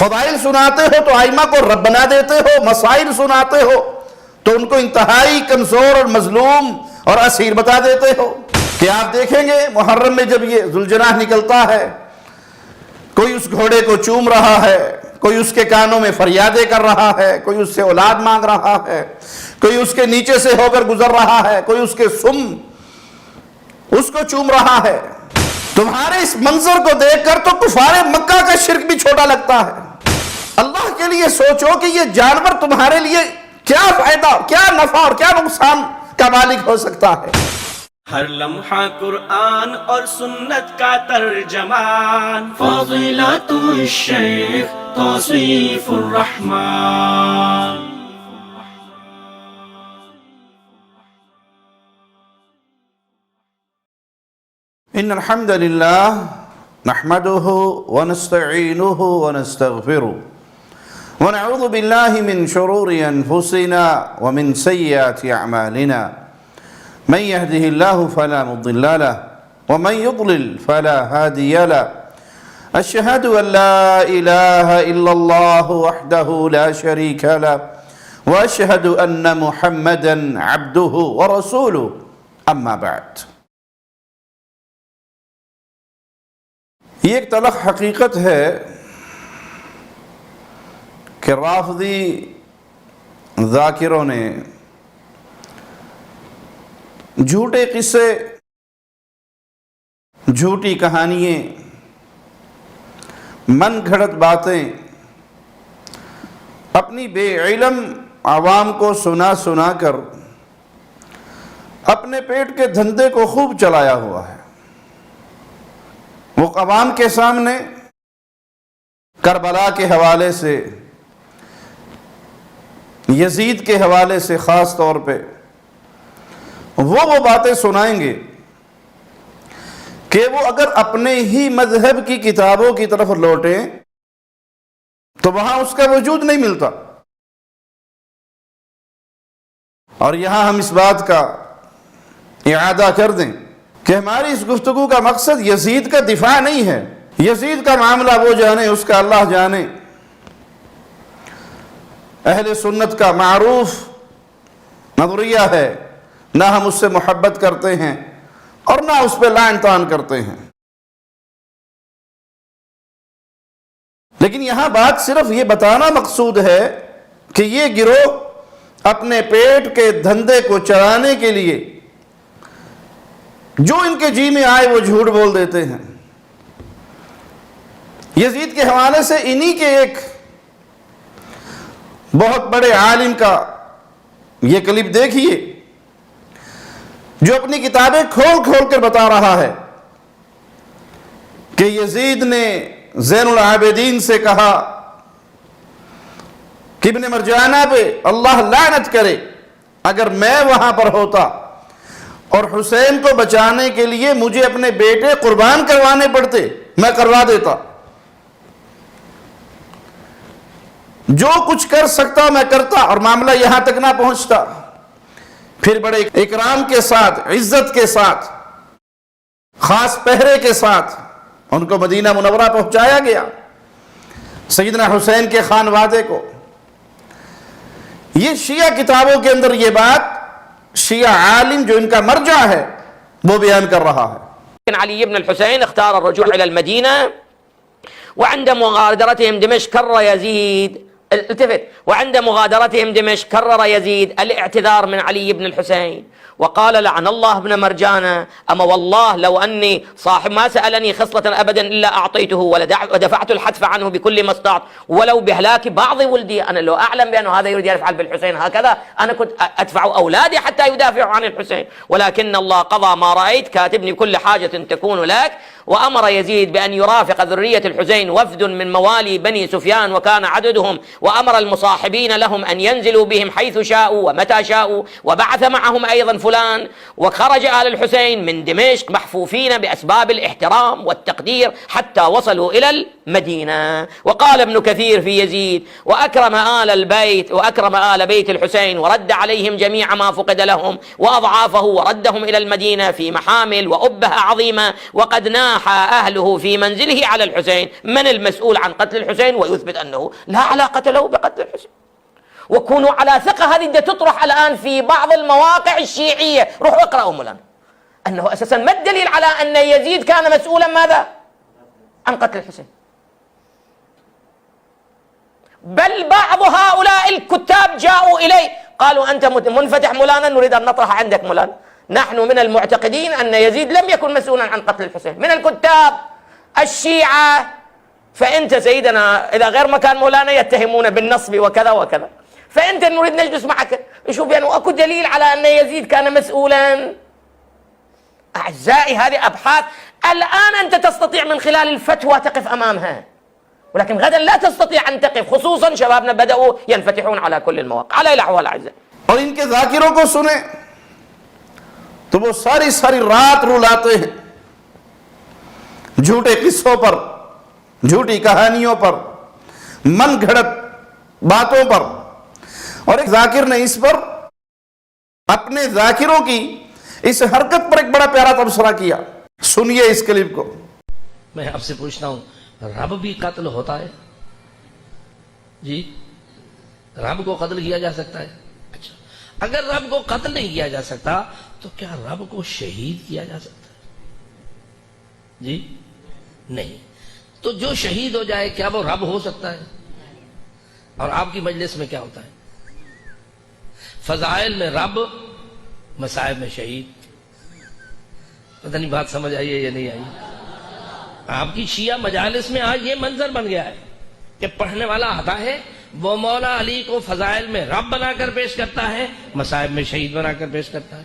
فضائل سناتے ہو تو ائمہ کو رب بنا دیتے ہو، مسائل سناتے ہو تو ان کو انتہائی کمزور اور مظلوم اور اسیر بتا دیتے ہو۔ کہ آپ دیکھیں گے محرم میں جب یہ ذوالجناح نکلتا ہے، کوئی اس گھوڑے کو چوم رہا ہے، کوئی اس کے کانوں میں فریادیں کر رہا ہے، کوئی اس سے اولاد مانگ رہا ہے، کوئی اس کے نیچے سے ہو کر گزر رہا ہے، کوئی اس کے سم اس کو چوم رہا ہے۔ تمہارے اس منظر کو دیکھ کر تو کفار مکہ کا شرک بھی چھوٹا لگتا ہے۔ اللہ کے لیے سوچو کہ یہ جانور تمہارے لیے کیا فائدہ، کیا نفع اور کیا نقصان کا مالک ہو سکتا ہے۔ ہر لمحہ قرآن اور سنت کا ترجمان، فضیلت الشیخ توصیف الرحمن۔ ان الحمد للہ نحمده ونستعینه ونستغفره ونعوذ باللہ من شرور انفسنا ومن سیئات اعمالنا، من يهده الله فلا مضل له ومن يضلل فلا هادي له، أشهد أن لا إله إلا الله وحده لا شريك له وأشهد أن محمدا عبده ورسوله، أما بعد۔ یہ ایک تلخ حقیقت ہے کہ رافضی ذاکروں نے جھوٹے قصے، جھوٹی کہانیاں، من گھڑت باتیں اپنی بے علم عوام کو سنا سنا کر اپنے پیٹ کے دھندے کو خوب چلایا ہوا ہے۔ وہ عوام کے سامنے کربلا کے حوالے سے، یزید کے حوالے سے خاص طور پہ وہ باتیں سنائیں گے کہ وہ اگر اپنے ہی مذہب کی کتابوں کی طرف لوٹیں تو وہاں اس کا وجود نہیں ملتا۔ اور یہاں ہم اس بات کا اعادہ کر دیں کہ ہماری اس گفتگو کا مقصد یزید کا دفاع نہیں ہے۔ یزید کا معاملہ وہ جانے، اس کا اللہ جانے۔ اہل سنت کا معروف نظریہ ہے، نہ ہم اس سے محبت کرتے ہیں اور نہ اس پہ لعن طعن کرتے ہیں۔ لیکن یہاں بات صرف یہ بتانا مقصود ہے کہ یہ گروہ اپنے پیٹ کے دھندے کو چلانے کے لیے جو ان کے جی میں آئے وہ جھوٹ بول دیتے ہیں۔ یزید کے حوالے سے انہی کے ایک بہت بڑے عالم کا یہ کلپ دیکھیے جو اپنی کتابیں کھول کھول کر بتا رہا ہے کہ یزید نے زین العابدین سے کہا کہ ابن مرجانہ پہ اللہ لعنت کرے، اگر میں وہاں پر ہوتا اور حسین کو بچانے کے لیے مجھے اپنے بیٹے قربان کروانے پڑتے میں کروا دیتا، جو کچھ کر سکتا میں کرتا، اور معاملہ یہاں تک نہ پہنچتا۔ پھر بڑے اکرام کے ساتھ، عزت کے ساتھ، خاص پہرے کے ساتھ ان کو مدینہ منورہ پہنچایا گیا، سیدنا حسین کے خانوادے کو۔ یہ شیعہ کتابوں کے اندر یہ بات شیعہ عالم جو ان کا مرجع ہے وہ بیان کر رہا ہے۔ علي بن الحسين اختار الرجوع إلى المدينة، وعند مغادرتهم دمشق كرر يزيد وعند مغادرتهم دمشق كرر يزيد الاعتذار من علي بن الحسين، وقال لعن الله ابن مرجانة، أما والله لو أني صاحب ما سألني خصلة أبدا إلا أعطيته ودفعت الحتف عنه بكل ما استطعت ولو بهلاك بعض ولدي. أنا لو أعلم بأنه هذا يريد يفعل بالحسين هكذا أنا كنت أدفع أولادي حتى يدافعوا عن الحسين، ولكن الله قضى ما رأيت، كاتبني كل حاجة تكون لك. وأمر يزيد بأن يرافق ذرية الحسين وفد من موالي بني سفيان وكان عددهم، وأمر المصاحبين لهم أن ينزلوا بهم حيث شاءوا ومتى شاءوا، وبعث معهم أيضا فلان. وخرج آل الحسين من دمشق محفوفين بأسباب الاحترام والتقدير حتى وصلوا إلى المدينة. وقال ابن كثير في يزيد: وأكرم آل البيت وأكرم آل بيت الحسين ورد عليهم جميع ما فقد لهم وأضعافه، وردهم إلى المدينة في محامل وأبهة عظيمة، وقد نال ناح أهله في منزله على الحسين، من المسؤول عن قتل الحسين؟ ويثبت أنه لا علاقة له بقتل الحسين. وكونوا على ثقة، هذه تطرح الآن في بعض المواقع الشيعية، روحوا اقرأوا مولانا، أنه أساسا ما الدليل على أن يزيد كان مسؤولا ماذا؟ عن قتل الحسين. بل بعض هؤلاء الكتاب جاءوا إليه قالوا أنت منفتح مولانا، نريد أن نطرح عندك مولانا، نحن من المعتقدين أن يزيد لم يكن مسؤولا عن قتل الحسين من الكتاب الشيعة. فأنت سيدنا إذا غير مكان مولانا يتهمون بالنصب وكذا وكذا، فأنت نريد نجلس معك نشوف يعني أكو دليل على أن يزيد كان مسؤولا. أعزائي هذه أبحاث الآن أنت تستطيع من خلال الفتوى تقف أمامها، ولكن غدا لا تستطيع أن تقف، خصوصا شبابنا بدأوا ينفتحون على كل المواقع. على الأحوال أعزائي، اور ان کے ذاکروں کو سنیں تو وہ ساری ساری رات رلاتے ہیں جھوٹے قصوں پر، جھوٹی کہانیوں پر، من گھڑت باتوں پر. اور ایک ذاکر نے اس پر اپنے ذاکروں کی اس حرکت پر ایک بڑا پیارا تبصرہ کیا. سنیے اس کلپ کو. میں آپ سے پوچھتا ہوں، رب بھی قتل ہوتا ہے؟ جی، رب کو قتل کیا جا سکتا ہے؟ اچھا، اگر رب کو قتل نہیں کیا جا سکتا تو کیا رب کو شہید کیا جا سکتا ہے؟ جی نہیں. تو جو شہید ہو جائے کیا وہ رب ہو سکتا ہے؟ اور آپ کی مجلس میں کیا ہوتا ہے؟ فضائل میں رب، مصائب میں شہید. پتہ نہیں بات سمجھ آئی ہے یا نہیں آئی؟ آپ کی شیعہ مجالس میں آج یہ منظر بن گیا ہے کہ پڑھنے والا آتا ہے وہ مولا علی کو فضائل میں رب بنا کر پیش کرتا ہے، مصائب میں شہید بنا کر پیش کرتا ہے.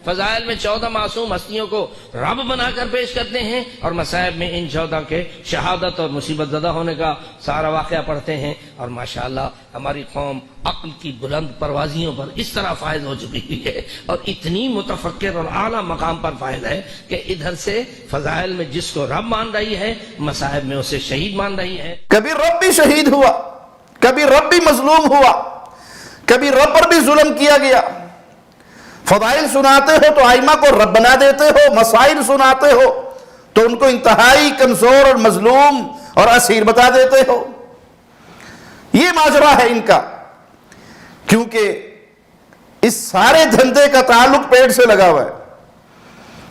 فضائل میں 14 معصوم ہستیوں کو رب بنا کر پیش کرتے ہیں، اور مصائب میں ان 14 کے شہادت اور مصیبت زدہ ہونے کا سارا واقعہ پڑھتے ہیں. اور ماشاءاللہ ہماری قوم عقل کی بلند پروازیوں پر اس طرح فائز ہو چکی ہوئی ہے اور اتنی متفکر اور اعلیٰ مقام پر فائز ہے کہ ادھر سے فضائل میں جس کو رب مان رہی ہے، مصائب میں اسے شہید مان رہی ہے. کبھی رب بھی شہید ہوا، کبھی رب بھی مظلوم ہوا، کبھی رب پر بھی ظلم کیا گیا. فضائل سناتے ہو تو ائمہ کو رب بنا دیتے ہو، مسائل سناتے ہو تو ان کو انتہائی کمزور اور مظلوم اور اسیر بتا دیتے ہو. یہ ماجرا ہے ان کا، کیونکہ اس سارے دھندے کا تعلق پیٹ سے لگا ہوا ہے،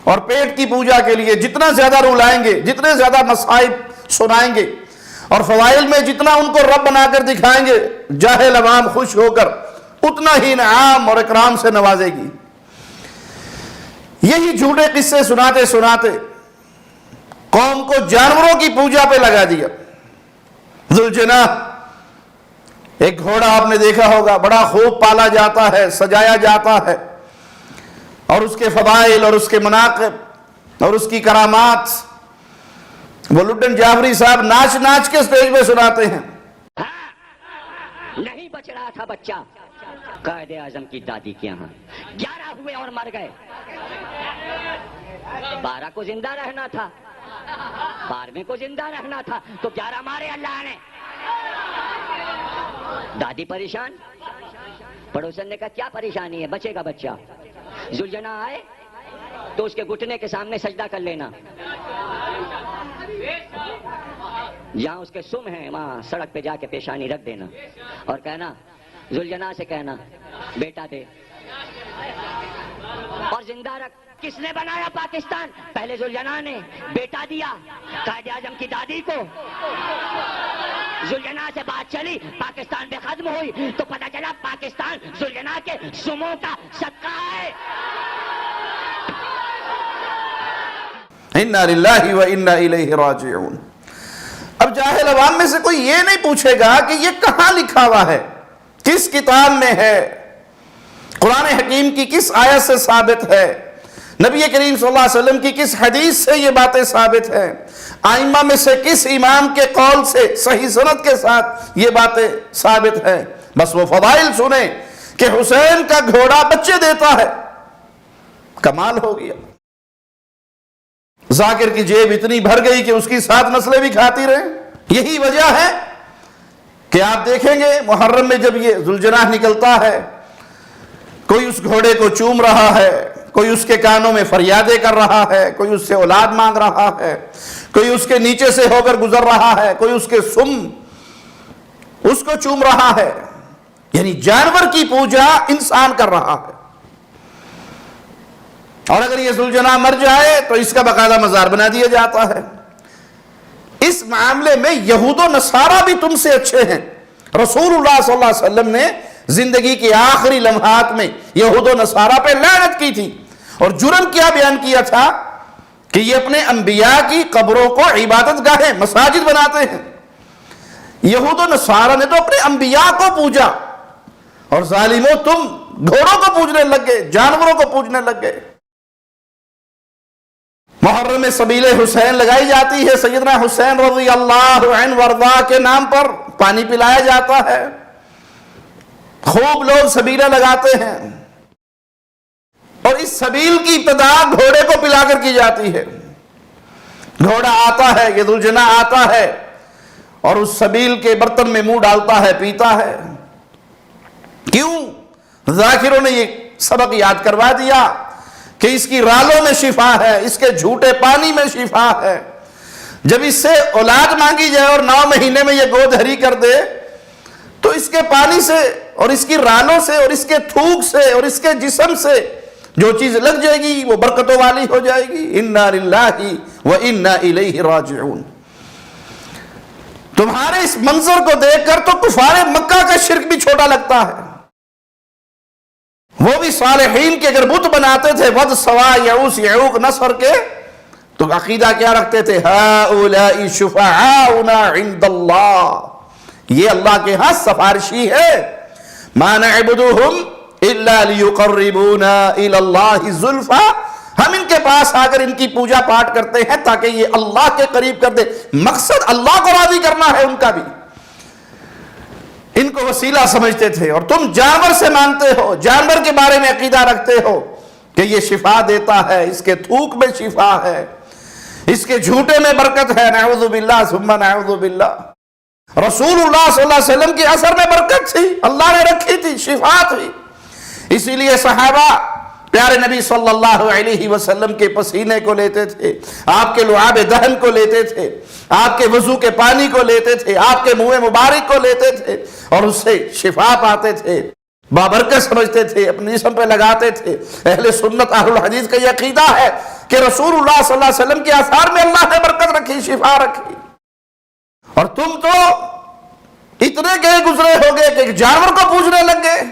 اور پیٹ کی پوجا کے لیے جتنا زیادہ رولائیں گے، جتنے زیادہ مصائب سنائیں گے، اور فضائل میں جتنا ان کو رب بنا کر دکھائیں گے، جاہل عوام خوش ہو کر اتنا ہی انعام اور اکرام سے نوازے گی. یہی جھوٹے قصے سناتے سناتے قوم کو جانوروں کی پوجا پہ لگا دیا. ذوالجناح ایک گھوڑا آپ نے دیکھا ہوگا، بڑا خوب پالا جاتا ہے، سجایا جاتا ہے، اور اس کے فضائل اور اس کے مناقب اور اس کی کرامات وہ لڈن جعفری صاحب ناچ ناچ کے سٹیج پہ سناتے ہیں. نہیں بچ رہا تھا بچہ قائد اعظم کی دادی کے یہاں، 11 ہوئے اور مر گئے. 12 کو زندہ رہنا تھا، 12ویں کو زندہ رہنا تھا، تو 11 مارے اللہ نے. دادی پریشان، پڑوسن نے کہا کیا پریشانی ہے، بچے گا بچہ. ذوالجناح آئے تو اس کے گھٹنے کے سامنے سجدہ کر لینا، جہاں اس کے سم ہیں وہاں سڑک پہ جا کے پیشانی رکھ دینا اور کہنا، ذوالجناح سے کہنا بیٹا دے اور زندہ رکھ. کس نے بنایا پاکستان؟ پہلے ذوالجناح نے بیٹا دیا قائد اعظم کی دادی کو. ذوالجناح سے بات چلی، پاکستان بے ختم ہوئی تو پتہ چلا پاکستان ذوالجناح کے سموں کا صدقہ ہے. انا للہ و انا الیہ راجعون. اب جاہل عوام میں سے کوئی یہ نہیں پوچھے گا کہ یہ کہاں لکھا ہوا ہے، کس کتاب میں ہے، قرآن حکیم کی کس آیت سے ثابت ہے، نبی کریم صلی اللہ علیہ وسلم کی کس حدیث سے یہ باتیں ثابت ہیں، ائمہ میں سے کس امام کے قول سے صحیح سند کے ساتھ یہ باتیں ثابت ہیں. بس وہ فضائل سنیں کہ حسین کا گھوڑا بچے دیتا ہے. کمال ہو گیا. ذاکر کی جیب اتنی بھر گئی کہ اس کی 7 نسلیں بھی کھاتی رہیں. یہی وجہ ہے کہ آپ دیکھیں گے محرم میں جب یہ ذوالجناح نکلتا ہے، کوئی اس گھوڑے کو چوم رہا ہے، کوئی اس کے کانوں میں فریادیں کر رہا ہے، کوئی اس سے اولاد مانگ رہا ہے، کوئی اس کے نیچے سے ہو کر گزر رہا ہے، کوئی اس کے سم اس کو چوم رہا ہے، یعنی جانور کی پوجا انسان کر رہا ہے۔ اور اگر یہ ذوالجناح مر جائے تو اس کا باقاعدہ مزار بنا دیا جاتا ہے۔ اس معاملے میں یہود و نصارہ بھی تم سے اچھے ہیں۔ رسول اللہ صلی اللہ علیہ وسلم نے زندگی کے آخری لمحات میں یہود و نصارہ پہ لعنت کی تھی، اور جرم کیا بیان کیا تھا کہ یہ اپنے انبیاء کی قبروں کو عبادت گاہیں، مساجد بناتے ہیں۔ یہود و نصارہ نے تو اپنے انبیاء کو پوجا، اور ظالموں تم گھوڑوں کو پوجنے لگ گئے، جانوروں کو پوجنے لگ گئے۔ محرم سبیل حسین لگائی جاتی ہے، سیدنا حسین رضی اللہ عنہ وارضاہ کے نام پر پانی پلایا جاتا ہے، خوب لوگ سبیلیں لگاتے ہیں، اور اس سبیل کی ابتدا گھوڑے کو پلا کر کی جاتی ہے۔ گھوڑا آتا ہے، یہ ذوالجناح آتا ہے، اور اس سبیل کے برتن میں منہ ڈالتا ہے، پیتا ہے۔ کیوں؟ ذاکروں نے یہ سبق یاد کروا دیا کہ اس کی رالوں میں شفا ہے، اس کے جھوٹے پانی میں شفا ہے۔ جب اس سے اولاد مانگی جائے اور 9 مہینے میں یہ گود ہری کر دے تو اس کے پانی سے اور اس کی رالوں سے اور اس کے تھوک سے اور اس کے جسم سے جو چیز لگ جائے گی وہ برکتوں والی ہو جائے گی۔ انا للہ و انا الیہ راجعون۔ تمہارے اس منظر کو دیکھ کر تو کفار مکہ کا شرک بھی چھوٹا لگتا ہے۔ وہ بھی صالحین کے اگر بت بناتے تھے، ود، سوا، یعوس، یعوق، نصر کے، تو عقیدہ کیا رکھتے تھے؟ ہؤلاء شفعاؤنا عند اللہ، یہ اللہ کے ہاں سفارشی ہے۔ ما نعبدهم الا لیقربونا الی اللہ زلفا، ہم ان کے پاس آ کر ان کی پوجا پاٹ کرتے ہیں تاکہ یہ اللہ کے قریب کر دے۔ مقصد اللہ کو راضی کرنا ہے ان کا بھی، ان کو وسیلہ سمجھتے تھے۔ اور تم جانور سے مانتے ہو، جانور کے بارے میں عقیدہ رکھتے ہو کہ یہ شفا دیتا ہے، اس کے تھوک میں شفا ہے، اس کے جھوٹے میں برکت ہے۔ نعوذ باللہ ثم نعوذ باللہ۔ رسول اللہ صلی اللہ علیہ وسلم کے اثر میں برکت تھی، اللہ نے رکھی تھی، شفا تھی۔ اسی لیے صحابہ پیارے نبی صلی اللہ علیہ وسلم کے پسینے کو لیتے تھے، آپ کے لعاب دہن کو لیتے تھے، آپ کے وضو کے پانی کو لیتے تھے، آپ کے منہ مبارک کو لیتے تھے، اور اس سے شفا پاتے تھے، بابرکت سمجھتے تھے، اپنے جسم پہ لگاتے تھے۔ اہل سنت اہل الحدیث کا یہ عقیدہ ہے کہ رسول اللہ صلی اللہ علیہ وسلم کے آثار میں اللہ نے برکت رکھی، شفا رکھی۔ اور تم تو اتنے گئے گزرے ہو گئے کہ ایک جانور کو پوجنے لگ گئے،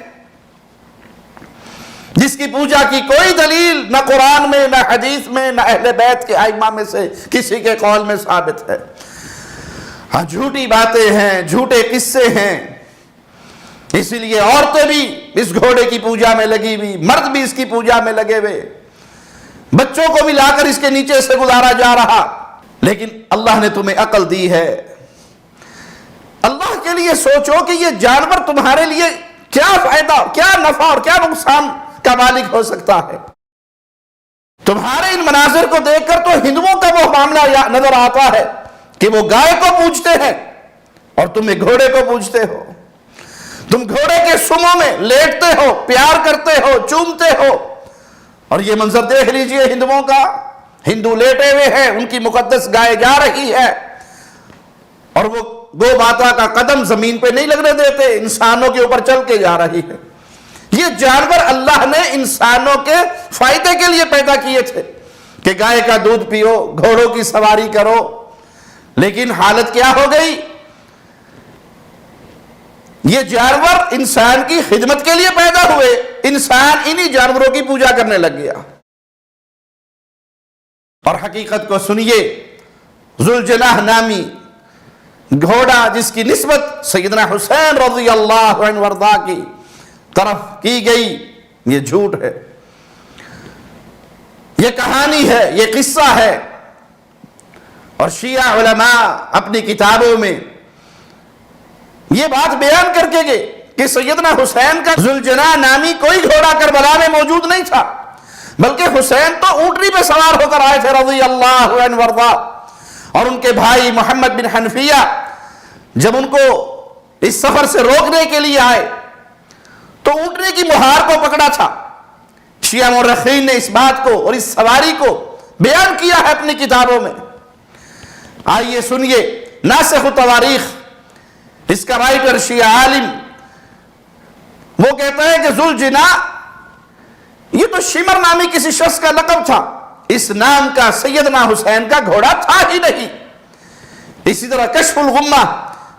جس کی پوجا کی کوئی دلیل نہ قرآن میں، نہ حدیث میں، نہ اہل بیت کے ائمہ میں سے کسی کے قول میں ثابت ہے۔ ہاں، جھوٹی باتیں ہیں، جھوٹے قصے ہیں۔ اسی لیے عورتیں بھی اس گھوڑے کی پوجا میں لگی ہوئی، مرد بھی اس کی پوجا میں لگے ہوئے، بچوں کو بھی لا کر اس کے نیچے سے گزارا جا رہا۔ لیکن اللہ نے تمہیں عقل دی ہے، اللہ کے لیے سوچو کہ یہ جانور تمہارے لیے کیا فائدہ، کیا نفع اور کیا نقصان کا مالک ہو سکتا ہے۔ تمہارے ان مناظر کو دیکھ کر تو ہندوؤں کا وہ معاملہ نظر آتا ہے کہ وہ گائے کو پوجتے ہیں اور تم گھوڑے کو پوجتے ہو۔ تم گھوڑے کے سموں میں لیٹتے ہو، پیار کرتے ہو، چومتے ہو، اور یہ منظر دیکھ لیجئے ہندوؤں کا۔ ہندو لیٹے ہوئے ہیں، ان کی مقدس گائے جا رہی ہے، اور وہ گو ماتا کا قدم زمین پہ نہیں لگنے دیتے، انسانوں کے اوپر چل کے جا رہی ہے۔ یہ جانور اللہ نے انسانوں کے فائدے کے لیے پیدا کیے تھے کہ گائے کا دودھ پیو، گھوڑوں کی سواری کرو، لیکن حالت کیا ہو گئی؟ یہ جانور انسان کی خدمت کے لیے پیدا ہوئے، انسان انہی جانوروں کی پوجا کرنے لگ گیا۔ اور حقیقت کو سنیے، ذوالجناح نامی گھوڑا جس کی نسبت سیدنا حسین رضی اللہ عنہ وارضاہ کی طرف کی گئی، یہ جھوٹ ہے، یہ کہانی ہے، یہ قصہ ہے۔ اور شیعہ علماء اپنی کتابوں میں یہ بات بیان کر کے گئے کہ سیدنا حسین کا ذوالجناح نامی کوئی گھوڑا کربلا میں موجود نہیں تھا، بلکہ حسین تو اونٹنی پہ سوار ہو کر آئے تھے رضی اللہ عنہ وارضاہ۔ اور ان کے بھائی محمد بن حنفیہ جب ان کو اس سفر سے روکنے کے لیے آئے تو اونٹنے کی مہار کو پکڑا تھا شیعہ مورخین نے اس بات کو اور اس سواری کو بیان کیا ہے اپنی کتابوں میں. آئیے سنیے ناسخ تواریخ، اس کا رائٹر شیعہ عالم وہ کہتا ہے کہ ذوالجنا یہ تو شمر نامی کسی شخص کا لقب تھا، اس نام کا سیدنا حسین کا گھوڑا تھا ہی نہیں. اسی طرح کشف الغمہ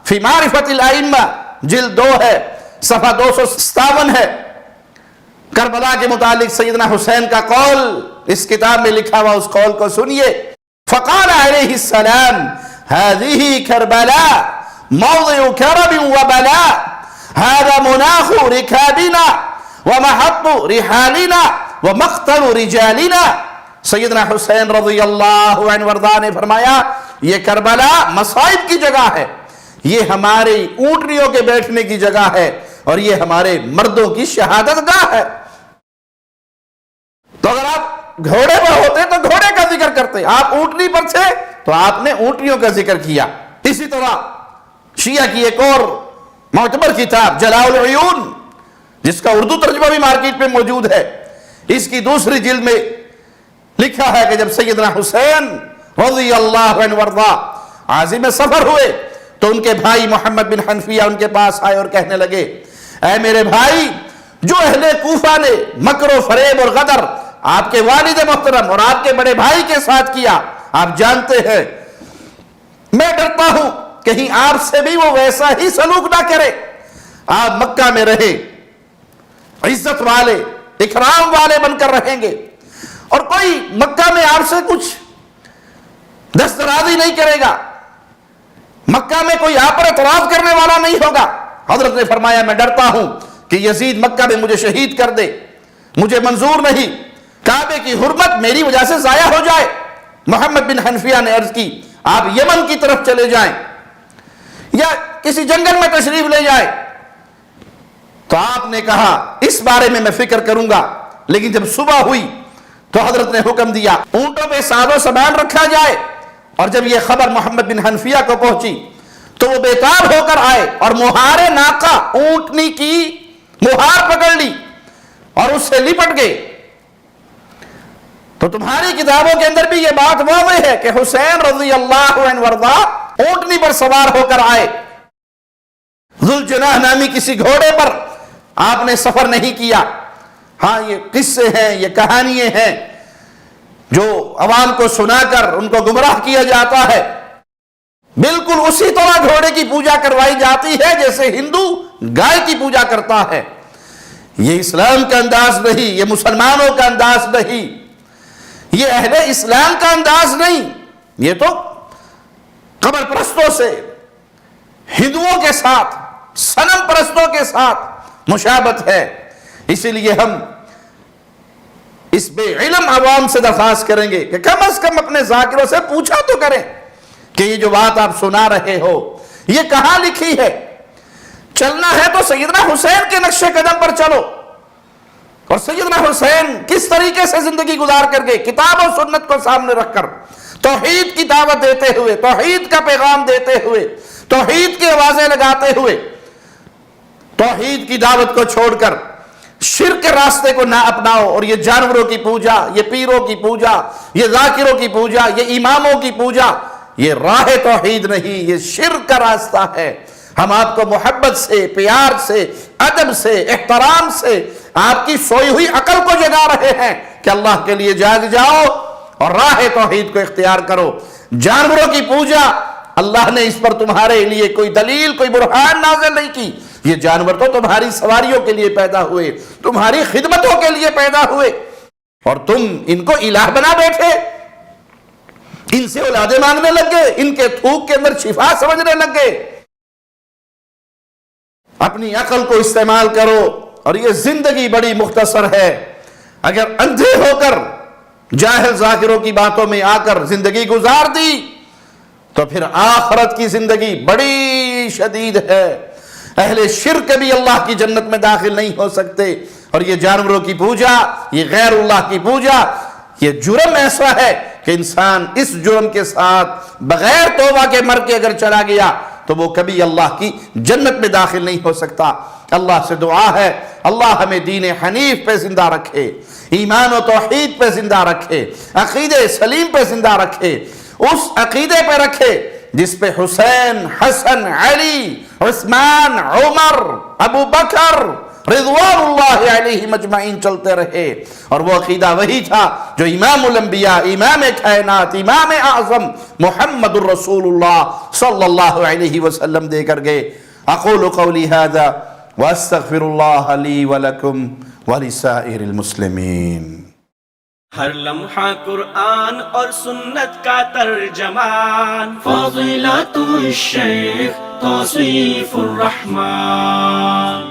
فی معرفت الائمہ جلد 2 ہے، صفحہ 257 ہے. کربلا کے متعلق سیدنا حسین کا قول اس کتاب میں لکھا ہوا، اس قول کو سنیے. فقال علیہ السلام هذه کربلا موضع کرب وبلاء هذا مناخ رکابنا ومحط رحالنا ومقتل رجالنا. سیدنا حسین رضی اللہ عنہ وارضاہ نے فرمایا یہ کربلا مصائب کی جگہ ہے، یہ ہماری اونٹنیوں کے بیٹھنے کی جگہ ہے، اور یہ ہمارے مردوں کی شہادت گاہ ہے. تو اگر آپ گھوڑے پر ہوتے تو گھوڑے کا ذکر کرتے، آپ اونٹنی پر تھے تو آپ نے اونٹنیوں کا ذکر کیا. اسی طرح شیعہ کی ایک اور معتبر کتاب جلاء العیون، جس کا اردو ترجمہ بھی مارکیٹ میں موجود ہے، اس کی دوسری جلد میں لکھا ہے کہ جب سیدنا حسین رضی اللہ عنہ وارضاہ عازم سفر ہوئے تو ان کے بھائی محمد بن حنفیہ ان کے پاس آئے اور کہنے لگے اے میرے بھائی، جو اہل کوفہ نے مکر و فریب اور غدر آپ کے والد محترم اور آپ کے بڑے بھائی کے ساتھ کیا آپ جانتے ہیں، میں ڈرتا ہوں کہیں آپ سے بھی وہ ویسا ہی سلوک نہ کرے. آپ مکہ میں رہے، عزت والے اکرام والے بن کر رہیں گے، اور کوئی مکہ میں آپ سے کچھ دسترازی نہیں کرے گا، مکہ میں کوئی آپ پر اعتراض کرنے والا نہیں ہوگا. حضرت نے فرمایا میں ڈرتا ہوں کہ یزید مکہ میں مجھے شہید کر دے، مجھے منظور نہیں، کعبے کی حرمت میری وجہ سے ضائع ہو جائے. محمد بن حنفیہ نے عرض کی آپ یمن کی طرف چلے جائیں یا کسی جنگل میں تشریف لے جائیں. تو آپ نے کہا اس بارے میں فکر کروں گا. لیکن جب صبح ہوئی تو حضرت نے حکم دیا اونٹوں پہ ساز و سامان رکھا جائے، اور جب یہ خبر محمد بن حنفیہ کو پہنچی تو وہ بیتاب ہو کر آئے اور مہار ناقہ اونٹنی کی مہار پکڑ لی اور اس سے لپٹ گئے. تو تمہاری کتابوں کے اندر بھی یہ بات واضح ہے کہ حسین رضی اللہ عنہ وارضاہ اونٹنی پر سوار ہو کر آئے، ذوالجناح نامی کسی گھوڑے پر آپ نے سفر نہیں کیا. ہاں یہ قصے ہیں، یہ کہانیاں ہیں جو عوام کو سنا کر ان کو گمراہ کیا جاتا ہے. بالکل اسی طرح گھوڑے کی پوجا کروائی جاتی ہے جیسے ہندو گائے کی پوجا کرتا ہے. یہ اسلام کا انداز نہیں، یہ مسلمانوں کا انداز نہیں، یہ اہل اسلام کا انداز نہیں. یہ تو قبر پرستوں سے، ہندوؤں کے ساتھ، صنم پرستوں کے ساتھ مشابہت ہے. اسی لیے ہم اس بے علم عوام سے درخواست کریں گے کہ کم از کم اپنے ذاکروں سے پوچھا تو کریں کہ یہ جو بات آپ سنا رہے ہو یہ کہاں لکھی ہے. چلنا ہے تو سیدنا حسین کے نقش قدم پر چلو، اور سیدنا حسین کس طریقے سے زندگی گزار کر گئے، کتاب و سنت کو سامنے رکھ کر توحید کی دعوت دیتے ہوئے، توحید کا پیغام دیتے ہوئے، توحید کی آوازیں لگاتے ہوئے، توحید کی دعوت کو چھوڑ کر شرک کے راستے کو نہ اپناؤ. اور یہ جانوروں کی پوجا، یہ پیروں کی پوجا، یہ ذاکروں کی پوجا، یہ اماموں کی پوجا، یہ راہ توحید نہیں، یہ شرک کا راستہ ہے. ہم آپ کو محبت سے، پیار سے، ادب سے، احترام سے آپ کی سوئی ہوئی عقل کو جگا رہے ہیں کہ اللہ کے لیے جاگ جاؤ اور راہ توحید کو اختیار کرو. جانوروں کی پوجا، اللہ نے اس پر تمہارے لیے کوئی دلیل، کوئی برہان نازل نہیں کی. یہ جانور تو تمہاری سواریوں کے لیے پیدا ہوئے، تمہاری خدمتوں کے لیے پیدا ہوئے، اور تم ان کو الہ بنا بیٹھے، ان سے اولادیں مانگنے لگ گئے، ان کے تھوک کے اندر شفا سمجھنے لگ گئے. اپنی عقل کو استعمال کرو. اور یہ زندگی بڑی مختصر ہے، اگر اندھے ہو کر جاہل ذاکروں کی باتوں میں آ کر زندگی گزار دی تو پھر آخرت کی زندگی بڑی شدید ہے. اہل شرک بھی اللہ کی جنت میں داخل نہیں ہو سکتے. اور یہ جانوروں کی پوجا، یہ غیر اللہ کی پوجا، یہ جرم ایسا ہے کہ انسان اس جرم کے ساتھ بغیر توبہ کے مر کے اگر چلا گیا تو وہ کبھی اللہ کی جنت میں داخل نہیں ہو سکتا. اللہ سے دعا ہے اللہ ہمیں دین حنیف پہ زندہ رکھے، ایمان و توحید پہ زندہ رکھے، عقیدہ سلیم پہ زندہ رکھے، اس عقیدے پہ رکھے جس پہ حسین، حسن، علی، عثمان، عمر، ابو بکر رضوان اللہ علیہ مجمعین چلتے رہے، اور وہ عقیدہ وہی تھا جو امام الانبیاء، امام کائنات، امام اعظم محمد الرسول اللہ صلی اللہ علیہ وسلم دے کر گئے۔ اقول قولی ھذا واستغفر اللہ لی ولکم ولسائر المسلمین۔ ہر لمحہ قرآن اور سنت کا ترجمان، فضیلت الشیخ توصیف الرحمان۔